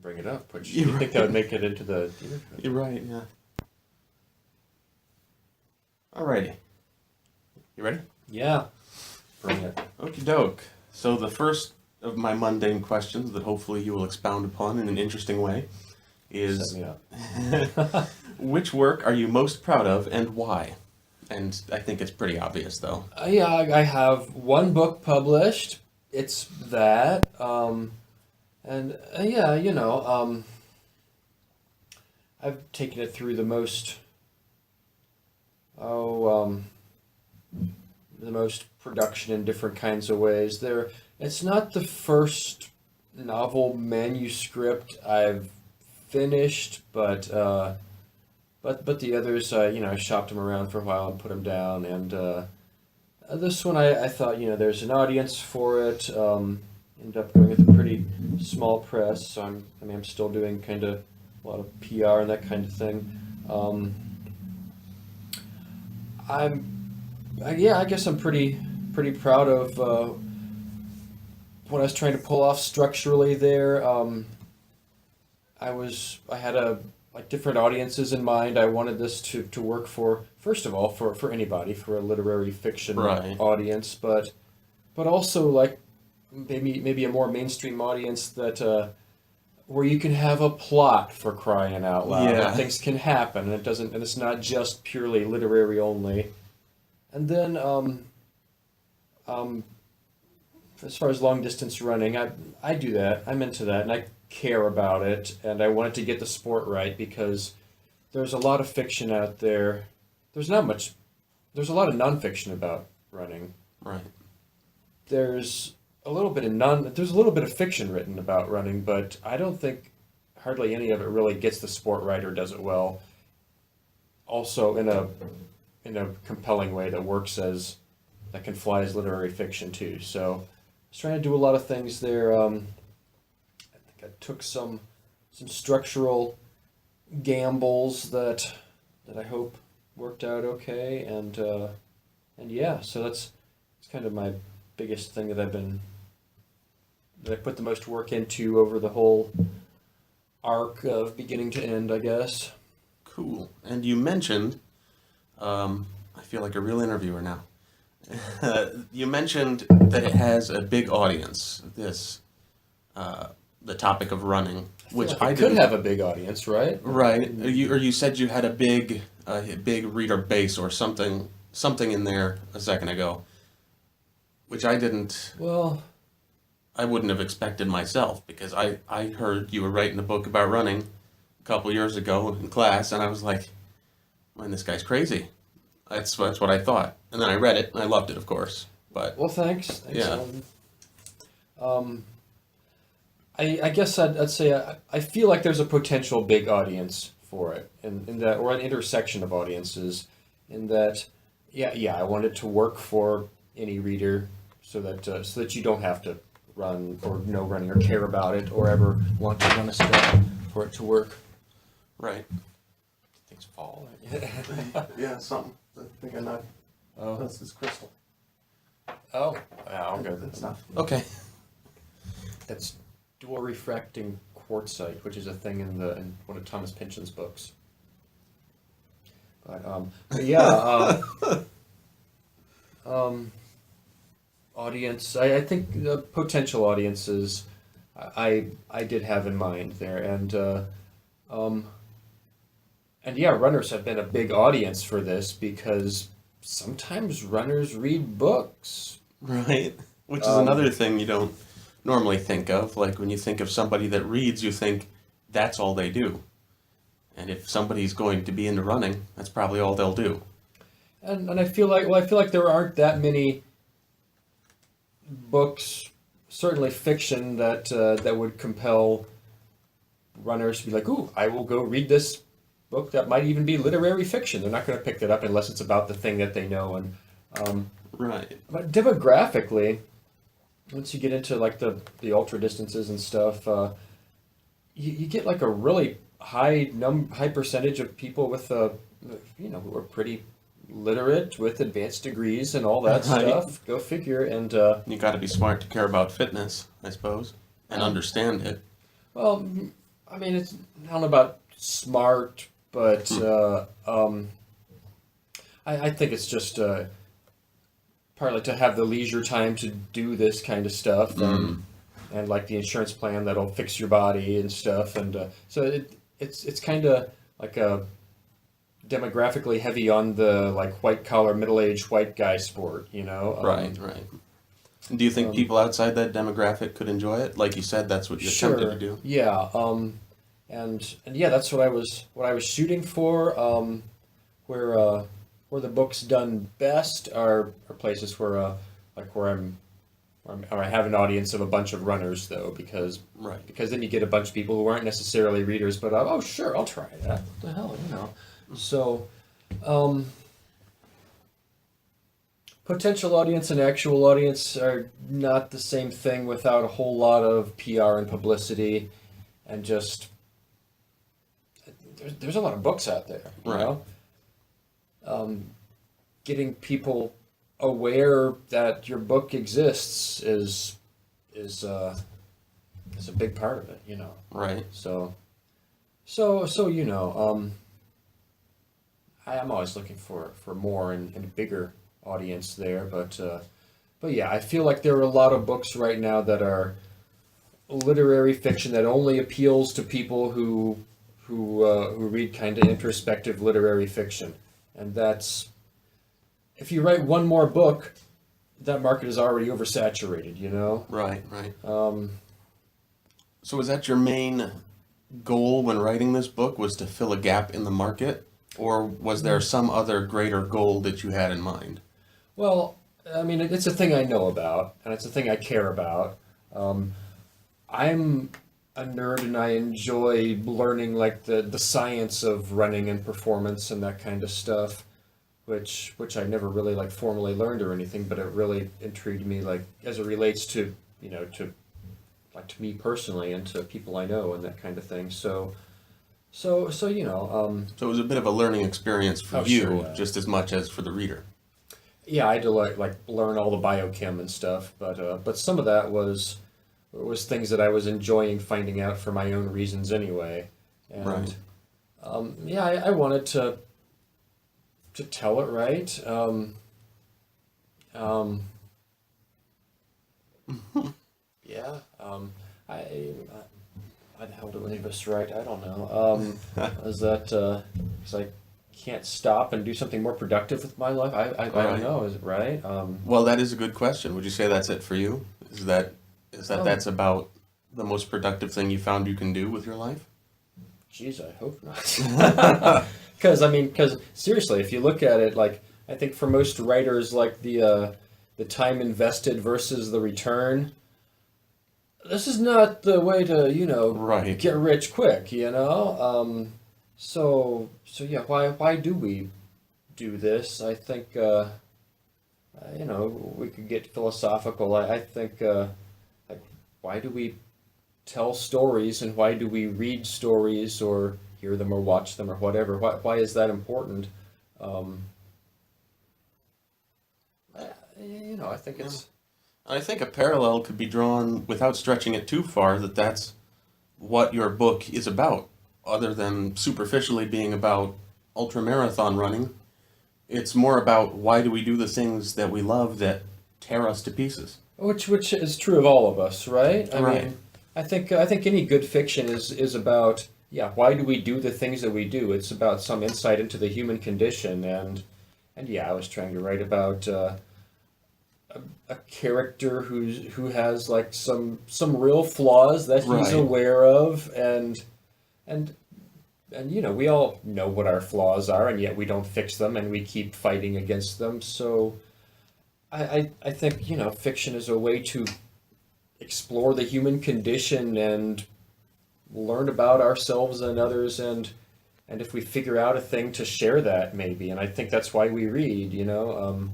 bring it up, which you think that would make it into the... You're right, yeah. Alrighty. You ready? Yeah. Bring it. Okie doke. So the first of my mundane questions that hopefully you will expound upon in an interesting way is... Set me up. Which work are you most proud of and why? And I think it's pretty obvious, though. Yeah, I have one book published. It's that. Yeah, I've taken it through the most production in different kinds of ways. It's not the first novel manuscript I've finished, but the others, I shopped them around for a while and put them down. And this one, I thought, there's an audience for it. Ended up going with a pretty small press, so I'm still doing kind of a lot of PR and that kind of thing. I guess I'm pretty proud of what I was trying to pull off structurally there. I had different audiences in mind. I wanted this to work for, first of all, for anybody, for a literary fiction audience, but also like maybe a more mainstream audience that where you can have a plot, for crying out loud. Yeah. And things can happen, and it's not just purely literary only. And then as far as long distance running, I do that. I'm into that, and I care about it, and I wanted to get the sport right because there's a lot of fiction out there. There's a lot of nonfiction about running. Right. There's a little bit of fiction written about running, but I don't think hardly any of it really gets the sport right or does it well. Also in a compelling way that can fly as literary fiction too. So I was trying to do a lot of things there. I think I took some structural gambles that I hope worked out okay, and yeah, so that's kind of my biggest thing that I put the most work into over the whole arc of beginning to end, I guess. Cool. And you mentioned, I feel like a real interviewer now. You mentioned that it has a big audience, the topic of running, which I could have a big audience, right? Right. You said you had a big reader base or something in there a second ago, which I didn't. Well, I wouldn't have expected myself, because I heard you were writing a book about running a couple years ago in class, and I was like, man, this guy's crazy. That's what I thought. And then I read it, and I loved it, of course. But well, thanks. Yeah. I guess I'd say I feel like there's a potential big audience for it, in that, or an intersection of audiences, in that, yeah, I want it to work for any reader, so that you don't have to run or know running or care about it or ever want to run a step for it to work. right. Things fall. Yeah, something. I think I know. Oh. This is crystal. Oh, yeah, I'll go. Good stuff. Okay. That's dual refracting quartzite, which is a thing in one of Thomas Pynchon's books. But yeah, audience. I think the potential audiences I did have in mind there, and yeah, runners have been a big audience for this because sometimes runners read books. Right. Which is another thing you don't normally think of. Like when you think of somebody that reads, you think that's all they do. And if somebody's going to be into running, that's probably all they'll do. And I feel like there aren't that many books, certainly fiction, that would compel runners to be like, ooh, I will go read this book that might even be literary fiction. They're not going to pick that up unless it's about the thing that they know. And Right. but demographically, once you get into like the ultra distances and stuff, you get like a really high percentage of people with who are pretty literate with advanced degrees and all that Right. stuff. Go figure. And You got to be smart to care about fitness, I suppose, and understand it. well, I mean, it's, I don't know about smart, but I think it's just partly to have the leisure time to do this kind of stuff, and like the insurance plan that'll fix your body and stuff, and so it's kind of like a demographically heavy on the like white collar middle aged white guy sport, you know. Right, right. Do you think people outside that demographic could enjoy it? Like you said, that's what you're tempted to do. Yeah, and yeah, that's what I was shooting for. Where the book's done best are places where like where I have an audience of a bunch of runners though, because Right. because then you get a bunch of people who aren't necessarily readers, but oh sure, I'll try that. What the hell, you know. So, potential audience and actual audience are not the same thing without a whole lot of PR and publicity, and just there's a lot of books out there, you Right. know. Getting people aware that your book exists is a big part of it, you know. Right. So you know, I'm always looking for more and a bigger audience there, but yeah, I feel like there are a lot of books right now that are literary fiction that only appeals to people who read kind of introspective literary fiction, and that's if you write one more book, that market is already oversaturated, you know. Right, right. So was that your main goal when writing this book, was to fill a gap in the market? Or was there some other greater goal that you had in mind? Well, I mean, it's a thing I know about, and it's a thing I care about. I'm a nerd, and I enjoy learning like the science of running and performance and that kind of stuff, which I never really like formally learned or anything, but it really intrigued me, like as it relates to, you know, to like to me personally and to people I know and that kind of thing. So you know, So it was a bit of a learning experience for Oh, you, sure, yeah. just as much as for the reader. yeah, I had to like learn all the biochem and stuff, but some of that was things that I was enjoying finding out for my own reasons anyway, and Right. yeah, I wanted to tell it right. Yeah, how the hell do any of us write? I don't know. Is that because I can't stop and do something more productive with my life? I Right. don't know. Is it right? Well, that is a good question. Would you say that's it for you? Is that Um, that's about the most productive thing you found you can do with your life? Geez, I hope not. Because seriously, if you look at it, like I think for most writers, like the time invested versus the return, this is not the way to, you know, Right. get rich quick, you know. So yeah, why do we do this? I think you know, we could get philosophical. I think like why do we tell stories, and why do we read stories or hear them or watch them or whatever? Why is that important? Um, you know, I think it's I think a parallel could be drawn without stretching it too far, that's what your book is about, other than superficially being about ultramarathon running. It's more about why do we do the things that we love that tear us to pieces. which is true of all of us, right? I Right. mean, I think any good fiction is about, yeah, why do we do the things that we do? It's about some insight into the human condition, and yeah, I was trying to write about a character who has like some real flaws that he's Right. aware of, and and you know, we all know what our flaws are, and yet we don't fix them, and we keep fighting against them. So I think, you know, fiction is a way to explore the human condition and learn about ourselves and others, and if we figure out a thing, to share that maybe. And I think that's why we read, you know,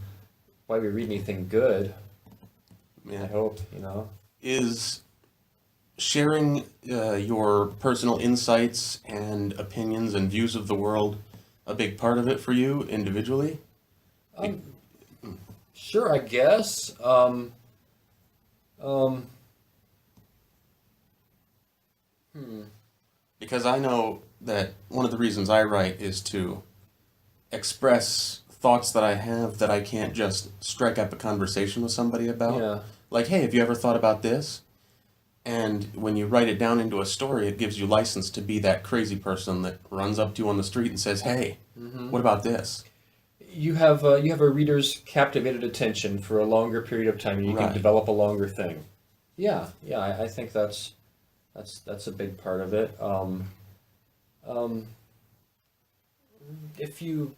why we read anything good. I Yeah. hope, you know. Is sharing your personal insights and opinions and views of the world a big part of it for you individually? Um, sure, I guess. Um, hmm. Because I know that one of the reasons I write is to express thoughts that I have that I can't just strike up a conversation with somebody about. Yeah. Like, hey, have you ever thought about this? And when you write it down into a story, it gives you license to be that crazy person that runs up to you on the street and says, hey, what about this? You have a reader's captivated attention for a longer period of time, and you can Right. develop a longer thing. Yeah, yeah, I think that's a big part of it. If you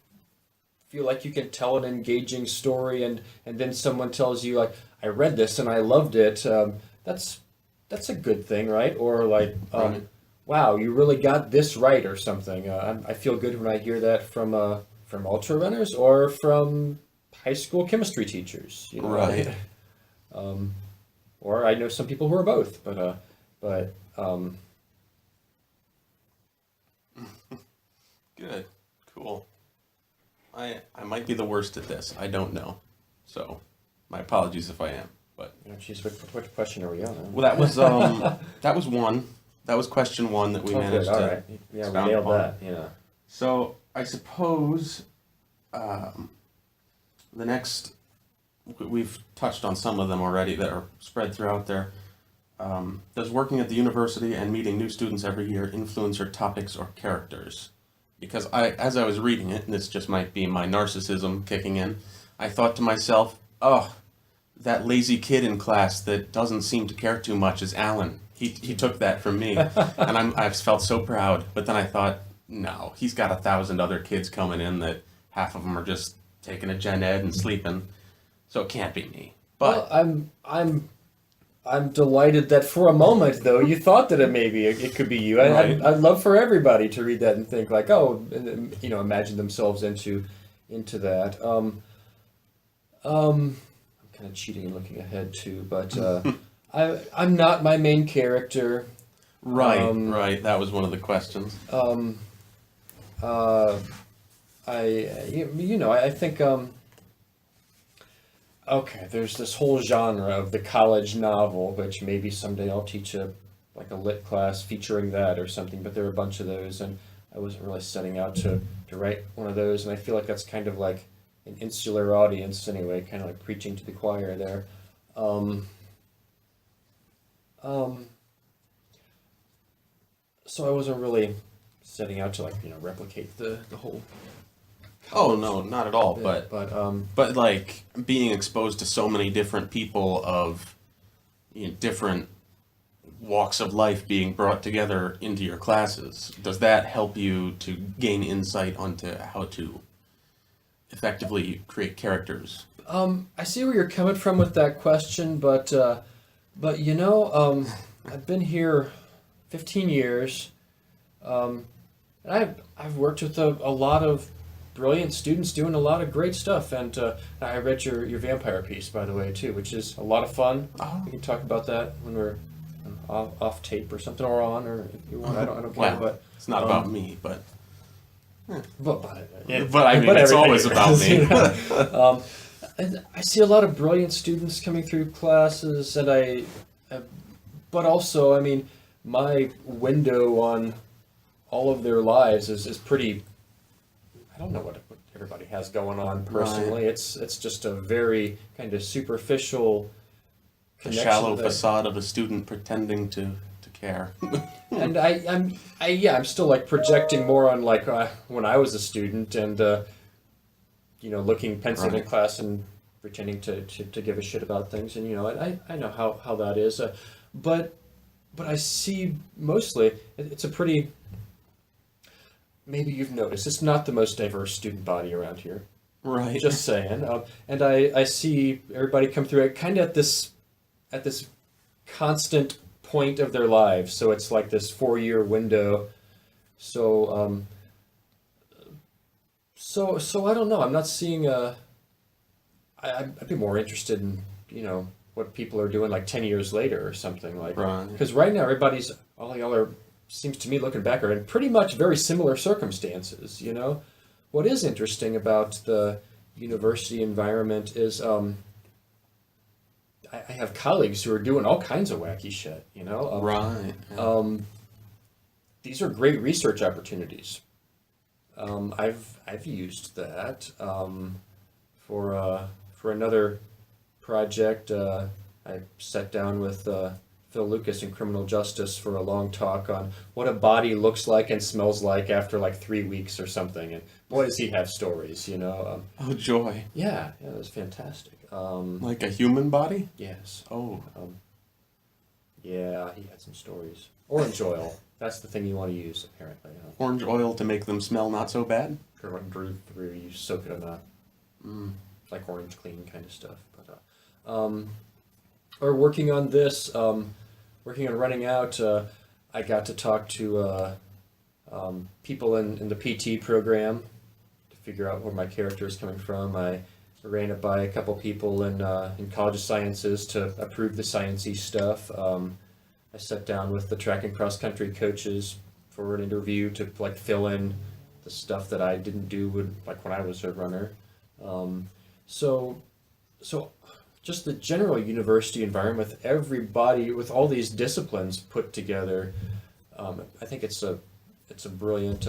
feel like you can tell an engaging story, and then someone tells you like, I read this and I loved it, that's a good thing, right? Or like, Right. wow, you really got this right or something. I feel good when I hear that from ultra runners or from high school chemistry teachers. You know, Right. or I know some people who are both, but Good. Cool. I might be the worst at this. I don't know. So, my apologies if I am. But you know, geez, which question are we on? well, that was one. That was question one that we Oh, managed good. All to right. Yeah, we expound nailed upon. that. Yeah. So I suppose um, the next we've touched on some of them already that are spread throughout there. Does working at the university and meeting new students every year influence your topics or characters? Because as I was reading it, and this just might be my narcissism kicking in, I thought to myself, oh, that lazy kid in class that doesn't seem to care too much is Alan. He took that from me, and I've felt so proud. But then I thought, no, he's got 1,000 other kids coming in that half of them are just taking a gen ed and sleeping, so it can't be me. But Well, I'm delighted that for a moment though you thought that it could be you. Right. I'd love for everybody to read that and think like, oh, and then, you know, imagine themselves into that. I'm kind of cheating and looking ahead too, but I'm not my main character. right, that was one of the questions. Uh, I think okay, there's this whole genre of the college novel, which maybe someday I'll teach a lit class featuring that or something. But there are a bunch of those, and I wasn't really setting out to write one of those. And I feel like that's kind of like an insular audience anyway, kind of like preaching to the choir there. Um, um, so I wasn't really setting out to replicate the whole. Oh no, not at all. bit, But like being exposed to so many different people of different walks of life being brought together into your classes, does that help you to gain insight onto how to effectively create characters? I see where you're coming from with that question, but I've been here 15 years, and I've worked with a lot of brilliant students doing a lot of great stuff, and I read your vampire piece, by the way, too, which is a lot of fun. Oh. We can talk about that when we're off tape or something, or on, or if you want. I don't care, Well, but it's not about me, but but I mean, it's everything always about is, me. you know? And I see a lot of brilliant students coming through classes, and but also, I mean, my window on all of their lives is pretty. I don't know what everybody has going on personally. Right. It's just a very kind of superficial The connection shallow that- facade of a student pretending to care. And I'm still like projecting more on like when I was a student and looking pensive in Right. class and pretending to give a shit about things, and I know how that is, but I see mostly it's a pretty, maybe you've noticed, it's not the most diverse student body around here. Right. Just saying. And I see everybody come through it kind of at this constant point of their lives. So it's like this 4-year window. So so I don't know. I'm not seeing I'd be more interested in what people are doing like 10 years later or something like. Right. Because right now all y'all are, seems to me looking back, are in pretty much very similar circumstances. What is interesting about the university environment is I have colleagues who are doing all kinds of wacky shit. Right. Yeah. these are great research opportunities. I've used that for another project. I sat down with Phil Lucas in Criminal Justice for a long talk on what a body looks like and smells like after like 3 weeks or something, and boy does he have stories, you know. Oh, joy. Yeah, it was fantastic. Like a human body? Yes. Oh. Yeah, he had some stories. Orange oil. That's the thing you want to use, apparently. Orange oil to make them smell not so bad? Whether you soak it or not. Mm. Like orange clean kind of stuff. But or working on this, working on running out, I got to talk to people in the PT program to figure out where my character is coming from. I ran it by a couple people in College of Sciences to approve the sciencey stuff. I sat down with the track and cross country coaches for an interview to like fill in the stuff that I didn't do when I was a runner. So just the general university environment with everybody, with all these disciplines put together, I think it's a brilliant,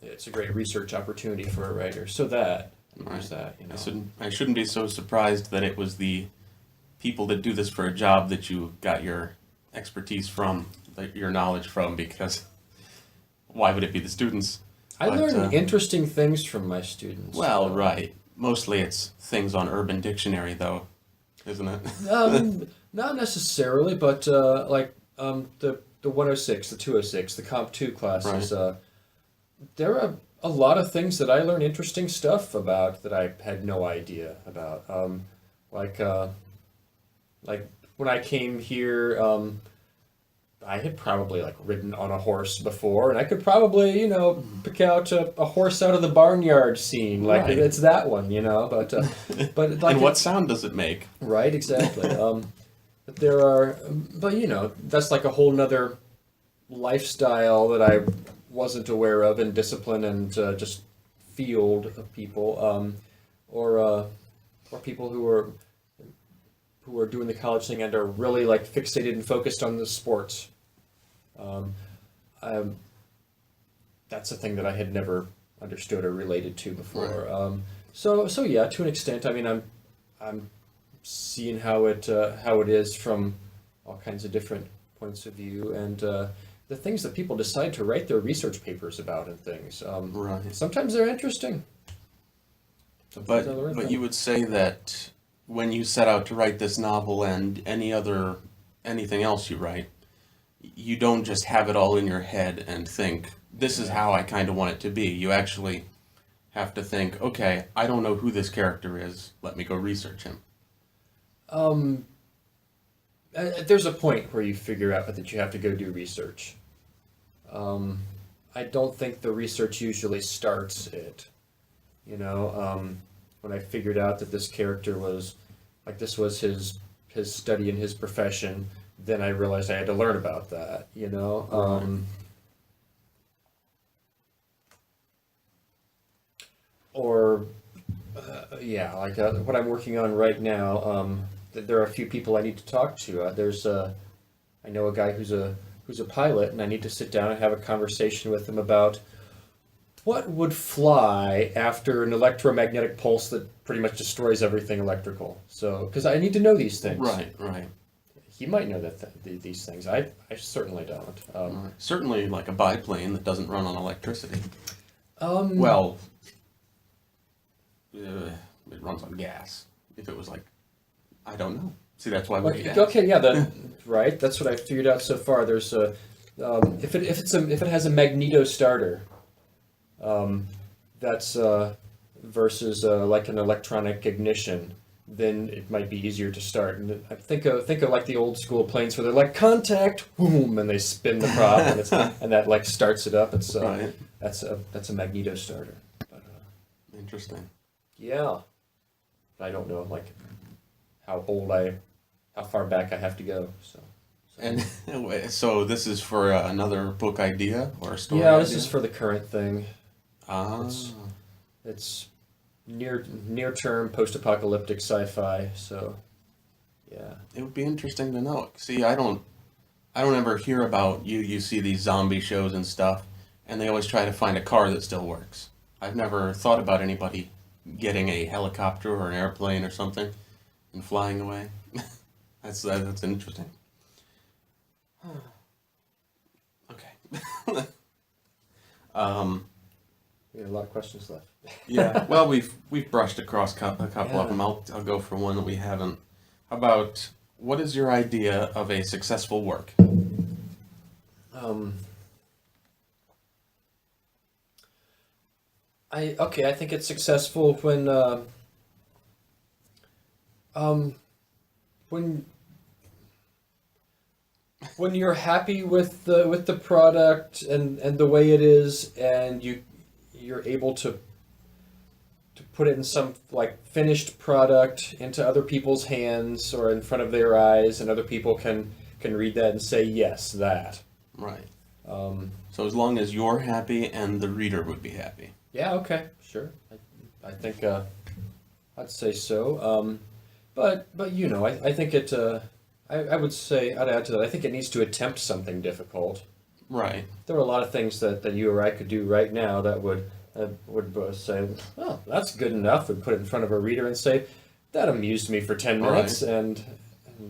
it's a great research opportunity for a writer. So there's that, you know. I shouldn't be so surprised that it was the people that do this for a job that you got your expertise from, your knowledge from, because why would it be the students? I learned interesting things from my students. Well, right. Mostly it's things on Urban Dictionary, though, isn't it? Not necessarily, but the 106, the 206, the Comp 2 classes, Right. There are a lot of things that I learned interesting stuff about that I had no idea about. Like when I came here, I had probably like ridden on a horse before, and I could probably, you know, pick out a horse out of the barnyard scene, like Right. it's that one, you know. But like And what sound does it make? right, exactly. But there are, but you know, that's like a whole nother lifestyle that I wasn't aware of, and discipline and just field of people, or people who are doing the college thing and are really like fixated and focused on the sports. That's a thing that I had never understood or related to before. Right. So yeah, to an extent, I mean, I'm seeing how it is from all kinds of different points of view, and the things that people decide to write their research papers about and things. Right. Sometimes they're interesting. Sometimes I learn But them. you would say that when you set out to write this novel and anything else you write, you don't just have it all in your head and think, this is how I kind of want it to be. You actually have to think, okay, I don't know who this character is. Let me go research him. There's a point where you figure out that you have to go do research. I don't think the research usually starts it. You know, when I figured out that this character was, like, this was his study and his profession, then I realized I had to learn about that, you know. Right. Or, yeah, like what I'm working on right now, there are a few people I need to talk to. I know a guy who's a pilot, and I need to sit down and have a conversation with him about what would fly after an electromagnetic pulse that pretty much destroys everything electrical. So, because I need to know these things. Right. He might know these things. I certainly don't. Right. Certainly like a biplane that doesn't run on electricity. Um, Well, it runs on gas. If it was like, I don't know. See, that's why we gas. Okay, yeah, right. That's what I figured out so far. There's a if it has a magneto starter, that's versus like an electronic ignition, then it might be easier to start. And I think of like the old school planes where they're like contact, boom, and they spin the prop, and that like starts it up. It's Right. that's a magneto starter. But, Interesting. yeah, I don't know like how far back I have to go. So. And so this is for another book idea or a story Yeah, this idea? is for the current thing. Ah, It's near term post apocalyptic sci-fi. So, yeah. it would be interesting to know. See, I don't I don't ever hear about you see these zombie shows and stuff, and they always try to find a car that still works. I've never thought about anybody getting a helicopter or an airplane or something and flying away. That's interesting. Okay. um, We have a lot of questions left. yeah. Well, we've brushed across a couple of Yeah. them. I'll go for one that we haven't. How about what is your idea of a successful work? Um, I think it's successful um, when when you're happy with the product and the way it is, and you're able to put it in some like finished product into other people's hands or in front of their eyes, and other people can read that and say yes, that. Right. Um, So as long as you're happy and the reader would be happy. yeah, okay, sure. I think I'd say so. But you know, I think I would say I'd add to that. I think it needs to attempt something difficult. Right. There are a lot of things that you or I could do right now that would say, oh, that's good enough, and put it in front of a reader and say, that amused me for 10 minutes, and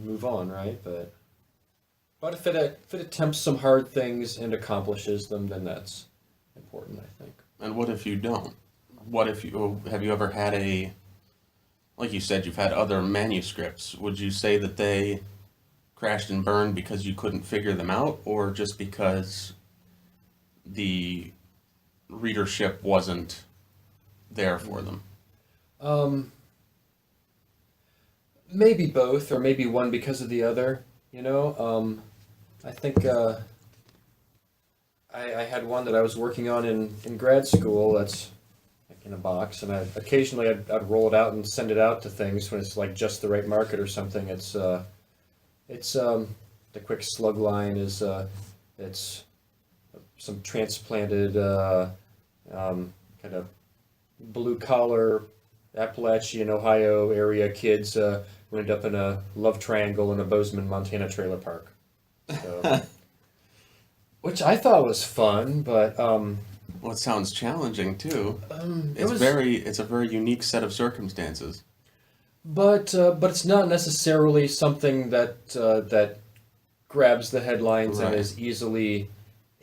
move on, right? But if it attempts some hard things and accomplishes them, then that's important, I think. And what if you don't? What if you have you ever had like you said, you've had other manuscripts. Would you say that they crashed and burned because you couldn't figure them out, or just because the readership wasn't there for them? Um, Maybe both, or maybe one because of the other. You know, I think I had one that I was working on in grad school. That's like in a box, and occasionally I'd roll it out and send it out to things when it's like just the right market or something. It's the quick slug line is it's some transplanted kind of blue collar Appalachian, Ohio area kids who ended up in a love triangle in a Bozeman, Montana trailer park. So, which I thought was fun, but Well, it sounds challenging too. it was, It's a very unique set of circumstances. but it's not necessarily something that grabs the headlines and Right. is easily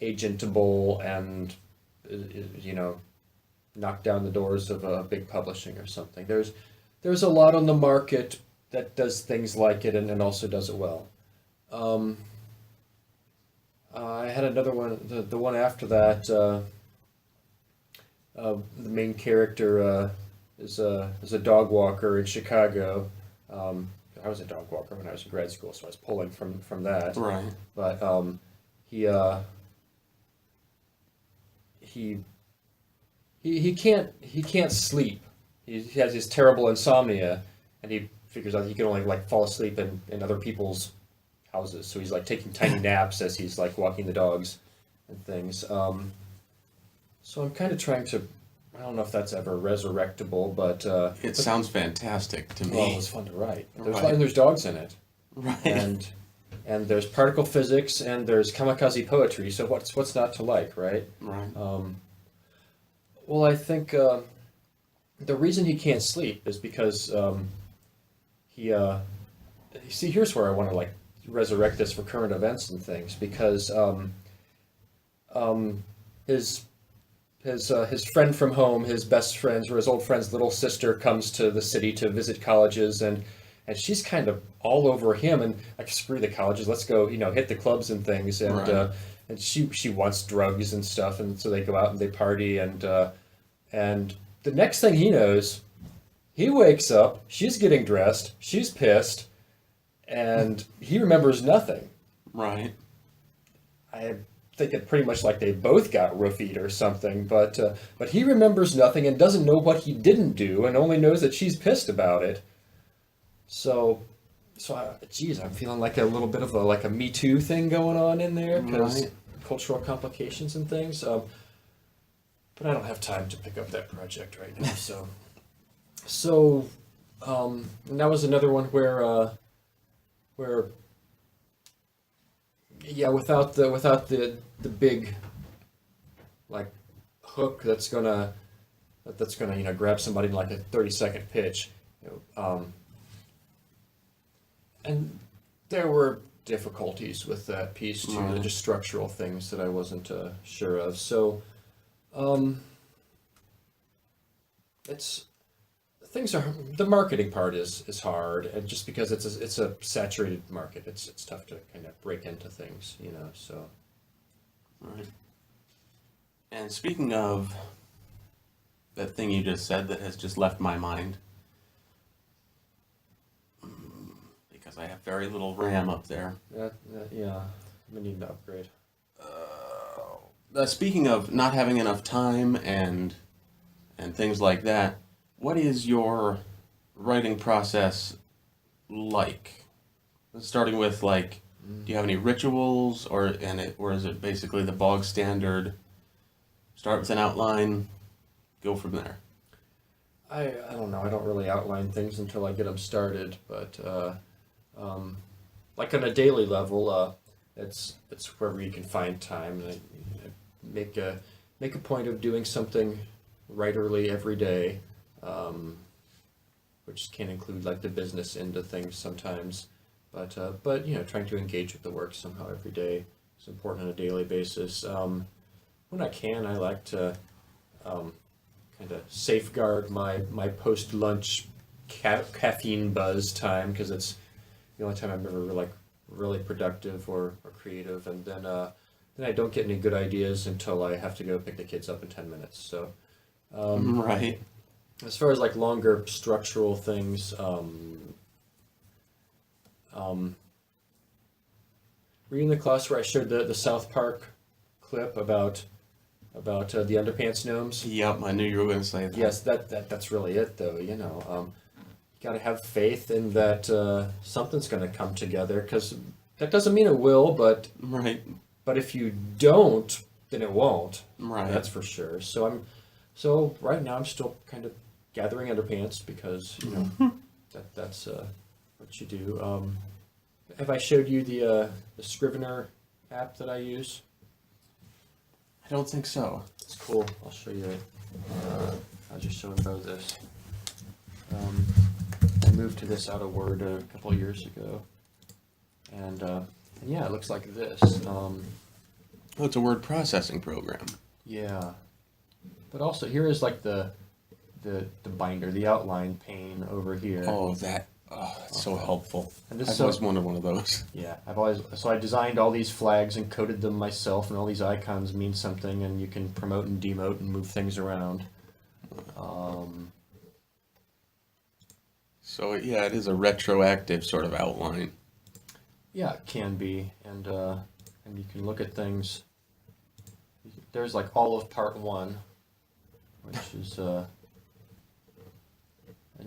agentable and you know, knock down the doors of a big publishing or something. There's a lot on the market that does things like it and also does it well. Um, I had another one, the one after that. The main character is a dog walker in Chicago. I was a dog walker when I was in grad school, so I was pulling from that. Right. But he he can't sleep. He has this terrible insomnia, and he figures out he can only like fall asleep in other people's houses. So he's like taking tiny naps as he's like walking the dogs and things. So I'm kind of trying to. I don't know if that's ever resurrectable, but It sounds fantastic to well, it me. was fun to write. Right. And there's dogs in it, Right. and there's particle physics, and there's kamikaze poetry. So what's not to like, right? Right. Well, I think the reason he can't sleep is because he see, here's where I want to like resurrect this for current events and things, because his his friend from home, his best friends or his old friend's little sister, comes to the city to visit colleges, and she's kind of all over him, and like, screw the colleges, let's go, you know, hit the clubs and things, and Right. and she wants drugs and stuff, and so they go out and they party, and the next thing he knows, he wakes up, she's getting dressed, she's pissed, and he remembers nothing. Right. I think it pretty much like they both got roofied or something, but he remembers nothing and doesn't know what he didn't do, and only knows that she's pissed about it. So, geez, I'm feeling like a little bit of a Me Too thing going on in there, because Right. cultural complications and things. But I don't have time to pick up that project right now. And that was another one where Yeah, without the big like hook that's gonna grab somebody in like a 30-second pitch. And there were difficulties with that piece too. Right. Just structural things that I wasn't sure of. So um, it's things are the marketing part is hard, and just because it's a saturated market, it's tough to kind of break into things, So Right. And speaking of that thing you just said that has just left my mind, because I have very little RAM up there. yeah, we need to upgrade. Speaking of not having enough time and things like that, what is your writing process like? Starting with like, do you have any rituals, or is it basically the bog standard? Start with an outline, go from there. I don't know. I don't really outline things until I get them started, but like on a daily level, it's wherever you can find time. And I make a point of doing something writerly every day, which can include like the business end of things sometimes. But trying to engage with the work somehow every day is important on a daily basis. When I can, I like to kind of safeguard my post lunch caffeine buzz time, because it's the only time I'm ever really productive or creative, and then I don't get any good ideas until I have to go pick the kids up in 10 minutes. So Right. as far as like longer structural things, were you in the class where I showed the South Park clip about the underpants gnomes? Yep, I knew you were going to say that. Yes, that's really it though. You got to have faith in that something's going to come together, because that doesn't mean it will, but Right. if you don't, then it won't. Right. That's for sure. So right now I'm still kind of gathering underpants, because that's what you do. Have I showed you the Scrivener app that I use? I don't think so. It's cool. I'll show you it. I'll just show Bo this. I moved to this out of Word a couple of years ago, and yeah, it looks like this. Oh, it's a word processing program. Yeah, but also here is like the binder, the outline pane over here. Oh, it's so helpful. And this I've so- always wanted one of those. Yeah, I designed all these flags and coded them myself, and all these icons mean something, and you can promote and demote and move things around. So yeah, it is a retroactive sort of outline. Yeah, it can be, and you can look at things. There's like all of part one, which is and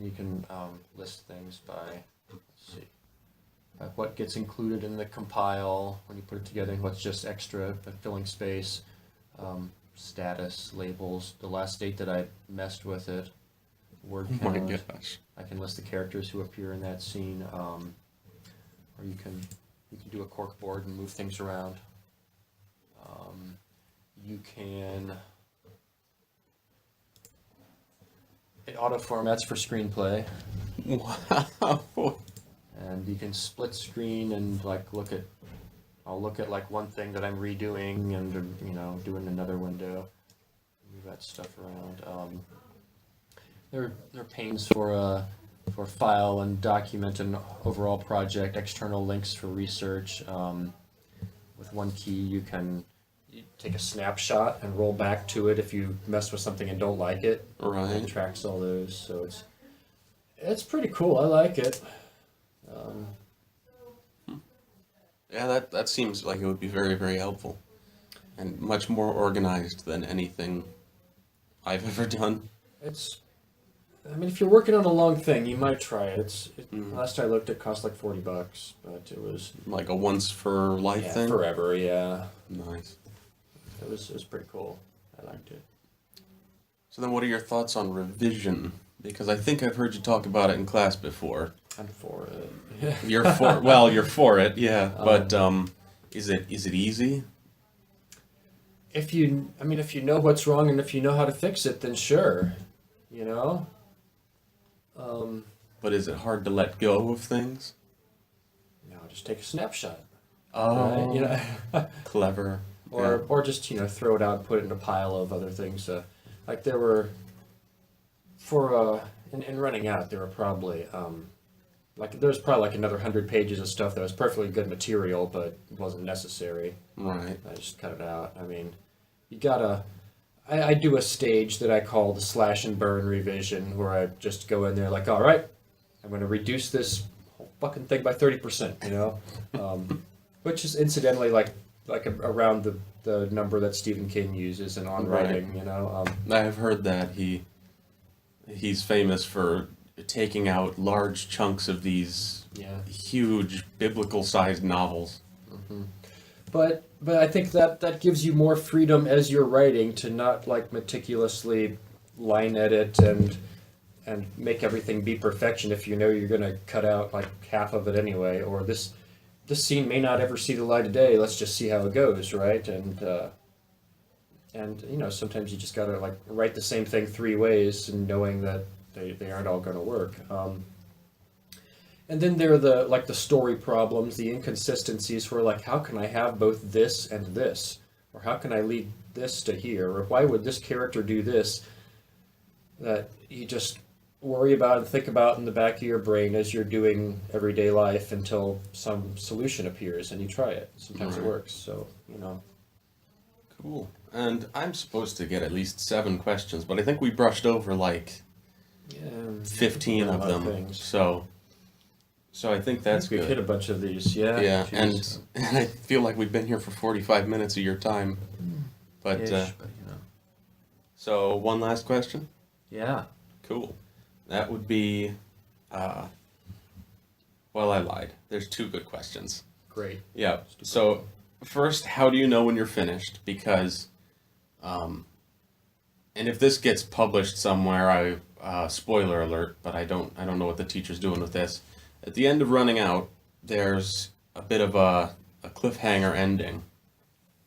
you can list things by, let's see, by what gets included in the compile when you put it together, and what's just extra, but filling space, status, labels, the last date that I messed with it, word Oh my count. gosh. I can list the characters who appear in that scene, or you can do a cork board and move things around. You can. It auto formats for screenplay, Wow. and you can split screen and like I'll look at like one thing that I'm redoing, and doing another window, move that stuff around. There are panes for file and document and overall project, external links for research. With one key, you take a snapshot and roll back to it if you mess with something and don't like it. Right. It tracks all those, so it's pretty cool. I like it. Yeah, that seems like it would be very, very helpful, and much more organized than anything I've ever done. If you're working on a long thing, you might try it. Last I looked, it cost like $40, but it was Like a once for life thing. forever. Yeah, Nice. it was pretty cool. I liked it. So then, what are your thoughts on revision? Because I think I've heard you talk about it in class before. I'm for it. You're for it, yeah. But Is it easy? If you know what's wrong and if you know how to fix it, then sure, you know. But is it hard to let go of things? Just take a snapshot. Oh, Right? You know, clever. or just throw it out and put it in a pile of other things. Like there were in running out, there were probably there's probably like another 100 pages of stuff that was perfectly good material, but wasn't necessary. Right. I just cut it out. I mean, you gotta. I do a stage that I call the slash and burn revision, where I just go in there like, all right, I'm going to reduce this whole fucking thing by 30%. You know, which is incidentally around the number that Stephen King uses in on Right. writing. You know, I have heard that he's famous for taking out large chunks of these huge biblical-sized novels. But I think that gives you more freedom as you're writing to not meticulously line edit and make everything be perfection if you know you're going to cut out half of it anyway, or this scene may not ever see the light of day. Let's just see how it goes, right? And sometimes you just got to write the same thing 3 ways and knowing that they aren't all going to work. And then there are the story problems, the inconsistencies where how can I have both this and this? Or how can I lead this to here? Or why would this character do this? That you just worry about and think about in the back of your brain as you're doing everyday life until some solution appears and you try it. Sometimes it works, so, Cool. And I'm supposed to get at least 7 questions, but I think we brushed over 15 of them. Things. So I think that's We've good. hit a bunch of these, yeah. Yeah, Jeez. and I feel like we've been here for 45 minutes of your time. But, Ish, so one last question? Yeah. Cool. That would be, well, I lied. There's 2 good questions. Great. Yeah, so first, how do you know when you're finished? Because, and if this gets published somewhere, spoiler alert, but I don't know what the teacher's doing with this. At the end of Running Out, there's a bit of a cliffhanger ending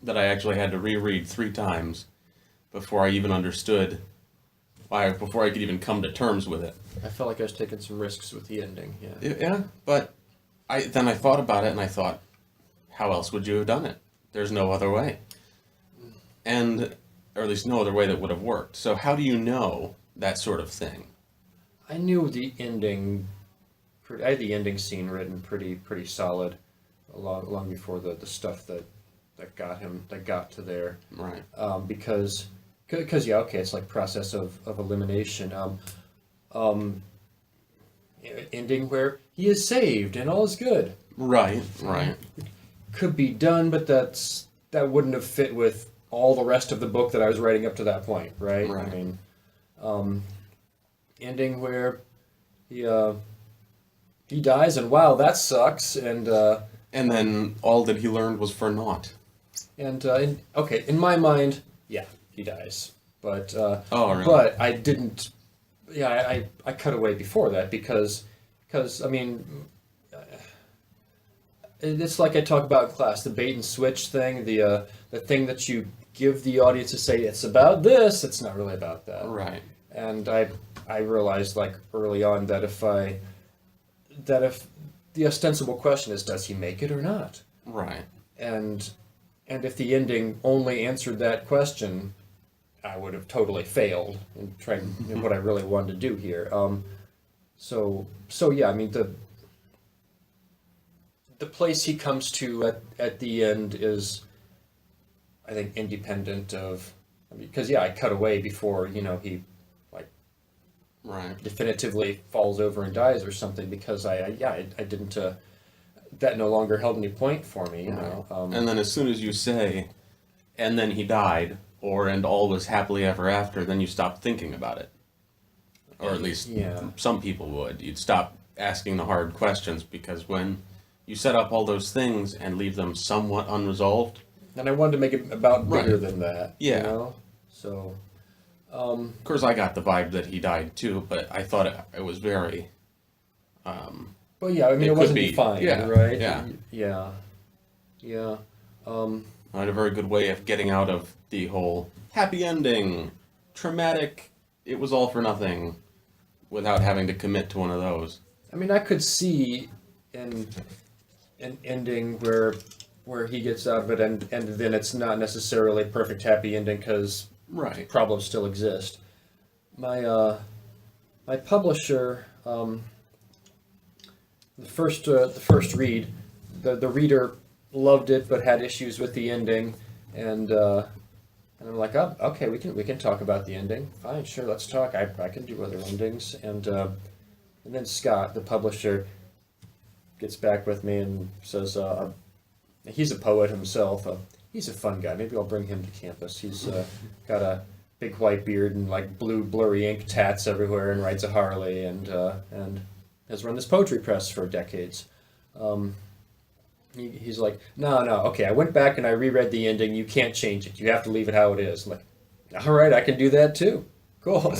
that I actually had to reread 3 times before I even understood, before I could even come to terms with it. I felt like I was taking some risks with the ending, yeah. Yeah, but then I thought about it and I thought, how else would you have done it? There's no other way. Or at least no other way that would have worked. So how do you know that sort of thing? I knew the ending. I had the ending scene written pretty solid, long before the stuff that got to there. Right. Because yeah, okay, it's process of elimination. Ending where he is saved and all is good. Right. Could be done, but that wouldn't have fit with all the rest of the book that I was writing up to that point, right? Right. I mean, ending where he dies and wow, that sucks, and then all that he learned was for naught. Okay, in my mind, yeah, he dies, but Really? but I didn't. Yeah, I cut away before that because I mean, it's like I talk about in class, the bait and switch thing, the thing that you give the audience to say it's about this, it's not really about that. Right. And I realized early on that if the ostensible question is, does he make it or not? Right. And if the ending only answered that question, I would have totally failed in trying what I really wanted to do here. So yeah, I mean the place he comes to at the end is, I think, independent of, because yeah, I cut away before he Right. definitively falls over and dies or something, because I didn't that no longer held any point for me, you know. And then as soon as you say, and then he died, and all was happily ever after, then you stop thinking about it. Or at least some people would. You'd stop asking the hard questions, because when you set up all those things and leave them somewhat unresolved. And I wanted to make it about bigger than that. Yeah. You know? So. Of course, I got the vibe that he died too, but I thought it was very. Well, yeah, I mean, it wasn't defined, yeah, right? Yeah. Yeah. Yeah. I had a very good way of getting out of the whole happy ending, traumatic, it was all for nothing, without having to commit to one of those. I mean, I could see an ending where he gets out of it, and then it's not necessarily a perfect happy ending because Right. problems still exist. My publisher, the first read, the reader loved it but had issues with the ending, and I'm like, oh, okay, we can talk about the ending. Fine, sure, let's talk. I can do other endings, and then Scott, the publisher, gets back with me and says, he's a poet himself. He's a fun guy. Maybe I'll bring him to campus. He's got a big white beard and like blue blurry ink tats everywhere, and rides a Harley, and has run this poetry press for decades. He's like, no, okay, I went back and I reread the ending. You can't change it. You have to leave it how it is. I'm like, all right, I can do that too. Cool.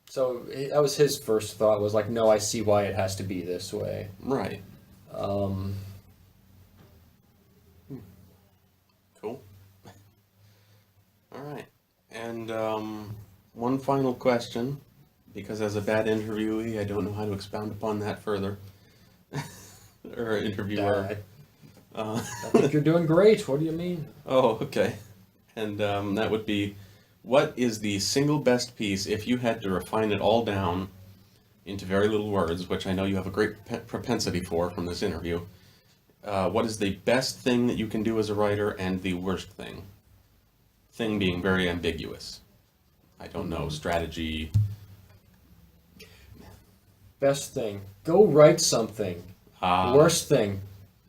So that was his first thought, was like, no, I see why it has to be this way. Right. Um, Cool. All right. And one final question, because as a bad interviewee, I don't know how to expound upon that further. Or interviewer. I think you're doing great. What do you mean? Oh, okay. And that would be, what is the single best piece, if you had to refine it all down into very little words, which I know you have a great propensity for from this interview, what is the best thing that you can do as a writer and the worst thing? Thing being very ambiguous. I don't know, strategy. Best thing, go write something. Worst thing,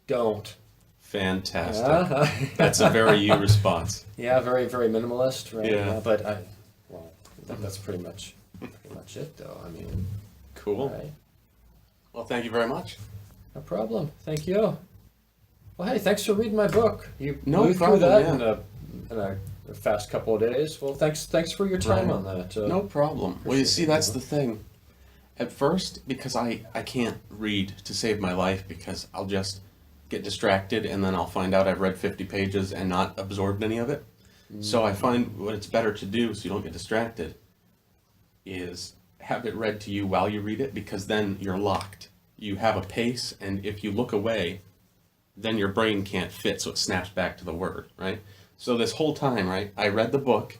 don't. Fantastic. That's a very you response. Yeah, very, very minimalist, right? Yeah. But that's pretty much it, though. I mean, Cool. right. Well, thank you very much. No problem. Thank you. Well, hey, thanks for reading my book. You No blew problem, through that yeah. in a fast couple of days. Well, thanks for your time Right. on that. No problem. Well, you appreciate see, it, that's you the thing. At first, because I can't read to save my life, because I'll just get distracted and then I'll find out I've read 50 pages and not absorbed any of it. So I find what it's better to do, so you don't get distracted, is have it read to you while you read it, because then you're locked. You have a pace, and if you look away, then your brain can't fit, so it snaps back to the word, right? So this whole time, right, I read the book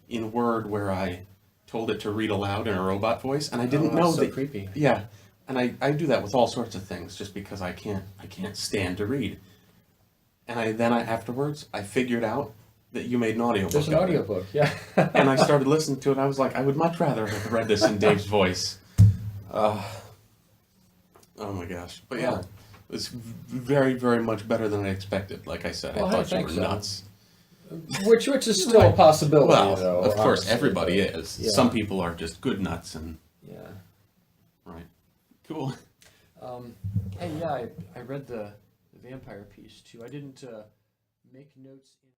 in Word where I told it to read aloud in a robot voice, and I didn't know so that. creepy. Yeah, and I do that with all sorts of things, just because I can't stand to read. And then afterwards I figured out that you made an audiobook. There's an of it. audiobook, yeah. And I started listening to it. I was like, I would much rather have read this in Dave's voice. Oh my gosh! But yeah, it's very, very much better than I expected. Like I said, Well, I hey, thought you were thanks, nuts. which is still a possibility, Well, though. of course, honestly, everybody but- is. yeah. Some people are just good nuts, and Yeah. right, cool. Hey, yeah, I read the vampire piece too. I didn't make notes in.